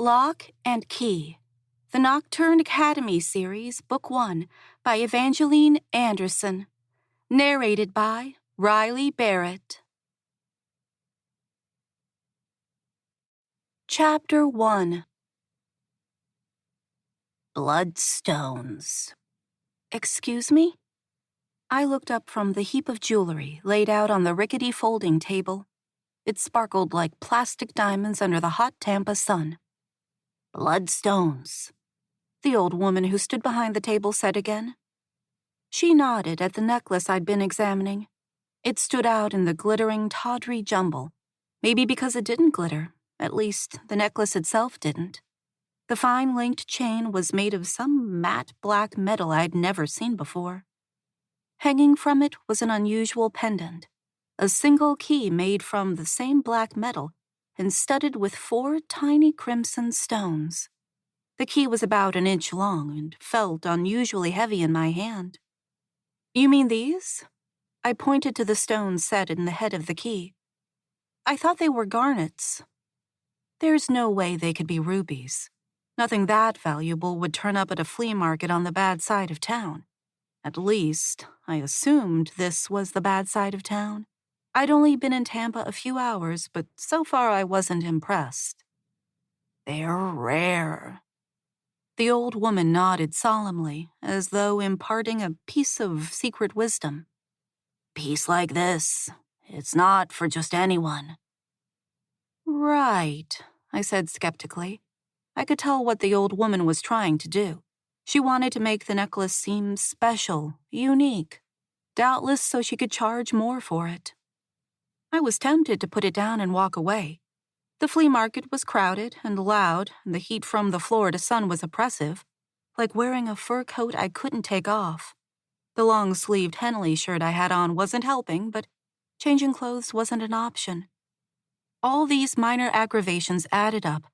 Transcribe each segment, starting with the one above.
Lock and Key, the Nocturne Academy series, Book 1, by Evangeline Anderson. Narrated by Riley Barrett. Chapter 1. Bloodstones. Excuse me? I looked up from the heap of jewelry laid out on the rickety folding table. It sparkled like plastic diamonds under the hot Tampa sun. Bloodstones, the old woman who stood behind the table said again. She nodded at the necklace I'd been examining. It stood out in the glittering, tawdry jumble, maybe because it didn't glitter. At least, the necklace itself didn't. The fine linked chain was made of some matte black metal I'd never seen before. Hanging from it was an unusual pendant, a single key made from the same black metal and studded with 4 tiny crimson stones. The key was about an inch long and felt unusually heavy in my hand. You mean these? I pointed to the stones set in the head of the key. I thought they were garnets. There's no way they could be rubies. Nothing that valuable would turn up at a flea market on the bad side of town. At least, I assumed this was the bad side of town. I'd only been in Tampa a few hours, but so far I wasn't impressed. They're rare. The old woman nodded solemnly, as though imparting a piece of secret wisdom. Piece like this, it's not for just anyone. Right, I said skeptically. I could tell what the old woman was trying to do. She wanted to make the necklace seem special, unique, doubtless so she could charge more for it. I was tempted to put it down and walk away. The flea market was crowded and loud, and the heat from the floor to sun was oppressive, like wearing a fur coat I couldn't take off. The long-sleeved Henley shirt I had on wasn't helping, but changing clothes wasn't an option. All these minor aggravations added up,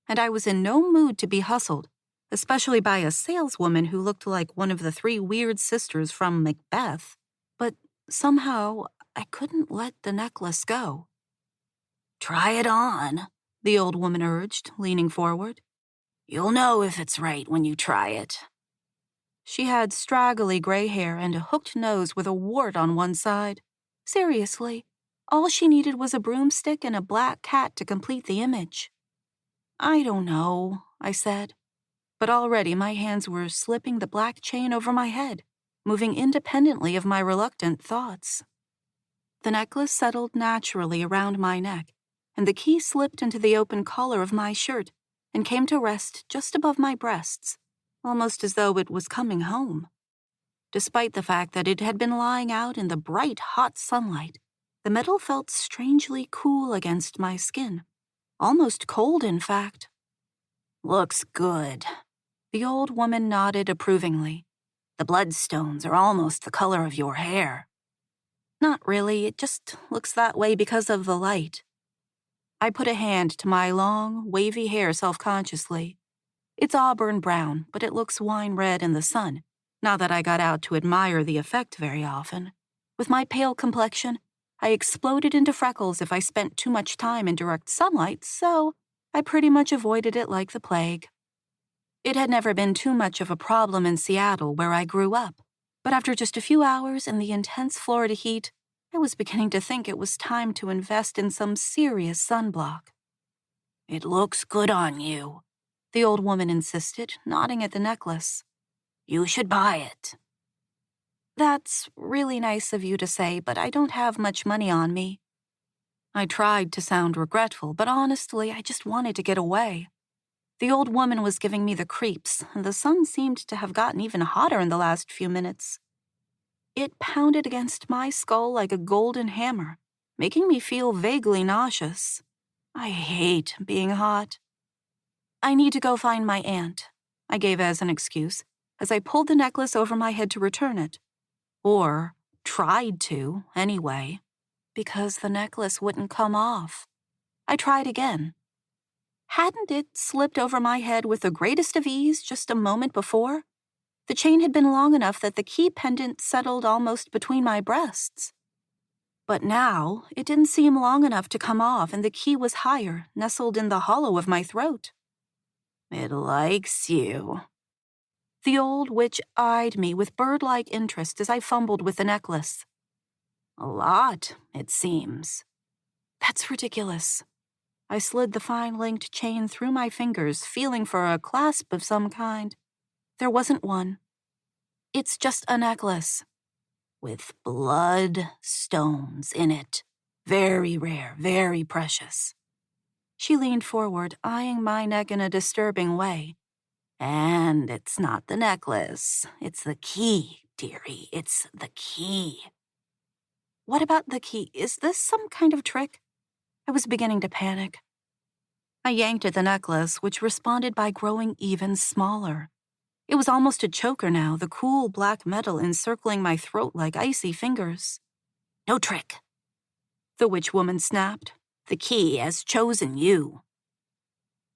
and I was in no mood to be hustled, especially by a saleswoman who looked like one of the 3 weird sisters from Macbeth. But somehow, I couldn't let the necklace go. Try it on, the old woman urged, leaning forward. You'll know if it's right when you try it. She had straggly gray hair and a hooked nose with a wart on one side. Seriously, all she needed was a broomstick and a black cat to complete the image. I don't know, I said, but already my hands were slipping the black chain over my head, moving independently of my reluctant thoughts. The necklace settled naturally around my neck, and the key slipped into the open collar of my shirt and came to rest just above my breasts, almost as though it was coming home. Despite the fact that it had been lying out in the bright, hot sunlight, the metal felt strangely cool against my skin, almost cold, in fact. Looks good. The old woman nodded approvingly. The bloodstones are almost the color of your hair. Not really, it just looks that way because of the light. I put a hand to my long, wavy hair self-consciously. It's auburn brown, but it looks wine red in the sun, not that I got out to admire the effect very often. With my pale complexion, I exploded into freckles if I spent too much time in direct sunlight, so I pretty much avoided it like the plague. It had never been too much of a problem in Seattle, where I grew up. But after just a few hours in the intense Florida heat, I was beginning to think it was time to invest in some serious sunblock. It looks good on you, the old woman insisted, nodding at the necklace. You should buy it. That's really nice of you to say, but I don't have much money on me. I tried to sound regretful, but honestly, I just wanted to get away. The old woman was giving me the creeps, and the sun seemed to have gotten even hotter in the last few minutes. It pounded against my skull like a golden hammer, making me feel vaguely nauseous. I hate being hot. I need to go find my aunt, I gave as an excuse, as I pulled the necklace over my head to return it. Or tried to, anyway, because the necklace wouldn't come off. I tried again. Hadn't it slipped over my head with the greatest of ease just a moment before? The chain had been long enough that the key pendant settled almost between my breasts. But now, it didn't seem long enough to come off, and the key was higher, nestled in the hollow of my throat. It likes you." The old witch eyed me with bird-like interest as I fumbled with the necklace. "A lot, it seems." "That's ridiculous." I slid the fine linked chain through my fingers, feeling for a clasp of some kind. There wasn't one. "It's just a necklace." "With blood stones in it. Very rare, very precious." She leaned forward, eyeing my neck in a disturbing way. "And it's not the necklace. It's the key, dearie. It's the key." "What about the key? Is this some kind of trick?" I was beginning to panic. I yanked at the necklace, which responded by growing even smaller. It was almost a choker now, the cool black metal encircling my throat like icy fingers. "No trick," the witch woman snapped. "The key has chosen you."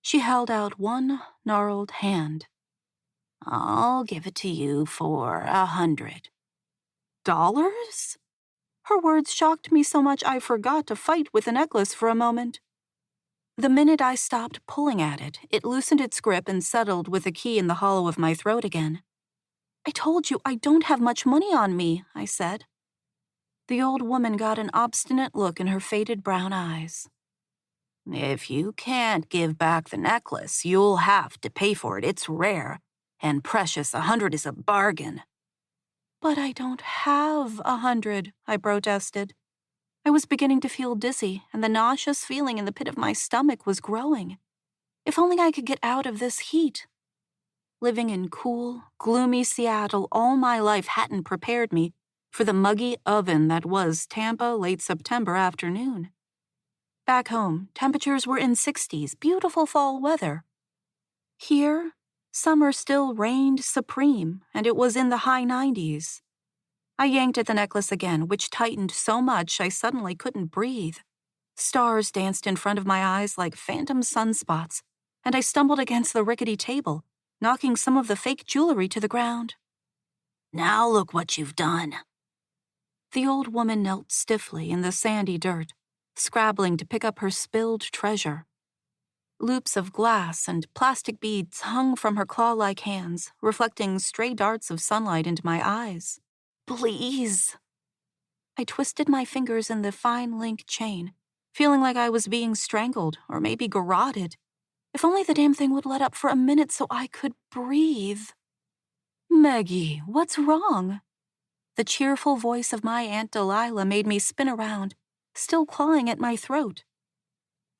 She held out one gnarled hand. "I'll give it to you for $100. Her words shocked me so much I forgot to fight with the necklace for a moment. The minute I stopped pulling at it, it loosened its grip and settled with the key in the hollow of my throat again. "I told you I don't have much money on me," I said. The old woman got an obstinate look in her faded brown eyes. "If you can't give back the necklace, you'll have to pay for it. It's rare and precious. 100 is a bargain." "But I don't have 100, I protested. I was beginning to feel dizzy, and the nauseous feeling in the pit of my stomach was growing. If only I could get out of this heat. Living in cool, gloomy Seattle all my life hadn't prepared me for the muggy oven that was Tampa late September afternoon. Back home, temperatures were in 60s, beautiful fall weather. Here, summer still reigned supreme, and it was in the high 90s. I yanked at the necklace again, which tightened so much I suddenly couldn't breathe. Stars danced in front of my eyes like phantom sunspots, and I stumbled against the rickety table, knocking some of the fake jewelry to the ground. "Now look what you've done." The old woman knelt stiffly in the sandy dirt, scrabbling to pick up her spilled treasure. Loops of glass and plastic beads hung from her claw-like hands, reflecting stray darts of sunlight into my eyes. "Please." I twisted my fingers in the fine link chain, feeling like I was being strangled or maybe garroted. If only the damn thing would let up for a minute so I could breathe. "Maggie, what's wrong?" The cheerful voice of my Aunt Delilah made me spin around, still clawing at my throat.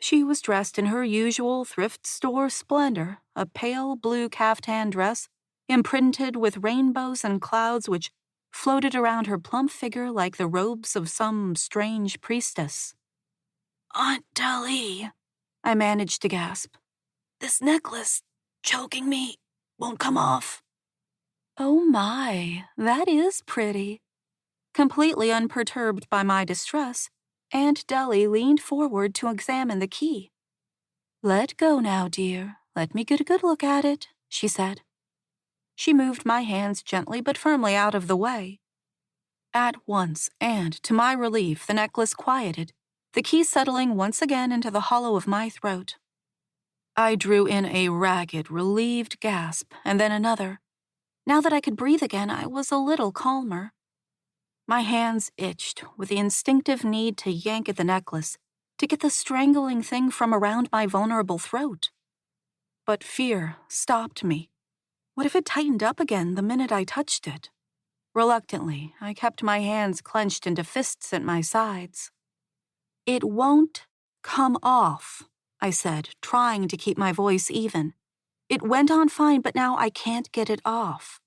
She was dressed in her usual thrift store splendor, a pale blue caftan dress, imprinted with rainbows and clouds which floated around her plump figure like the robes of some strange priestess. "Aunt Deli," I managed to gasp. "This necklace, choking me, won't come off." "Oh my, that is pretty." Completely unperturbed by my distress, Aunt Deli leaned forward to examine the key. "Let go now, dear. Let me get a good look at it," she said. She moved my hands gently but firmly out of the way. At once, and to my relief, the necklace quieted, the key settling once again into the hollow of my throat. I drew in a ragged, relieved gasp, and then another. Now that I could breathe again, I was a little calmer. My hands itched with the instinctive need to yank at the necklace, to get the strangling thing from around my vulnerable throat. But fear stopped me. What if it tightened up again the minute I touched it? Reluctantly, I kept my hands clenched into fists at my sides. "It won't come off," I said, trying to keep my voice even. "It went on fine, but now I can't get it off."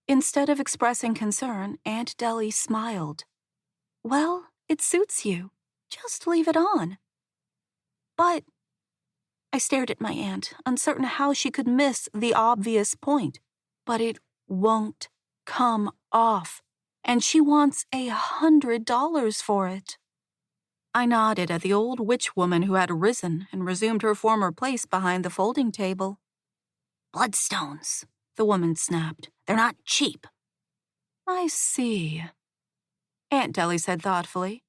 Instead of expressing concern, Aunt Deli smiled. "Well, it suits you. Just leave it on." "But—" I stared at my aunt, uncertain how she could miss the obvious point. "But it won't come off, and she wants $100 for it." I nodded at the old witch woman who had risen and resumed her former place behind the folding table. "Bloodstones," the woman snapped. "They're not cheap." "I see," Aunt Deli said thoughtfully.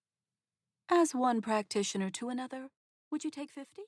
"As one practitioner to another, would you take 50?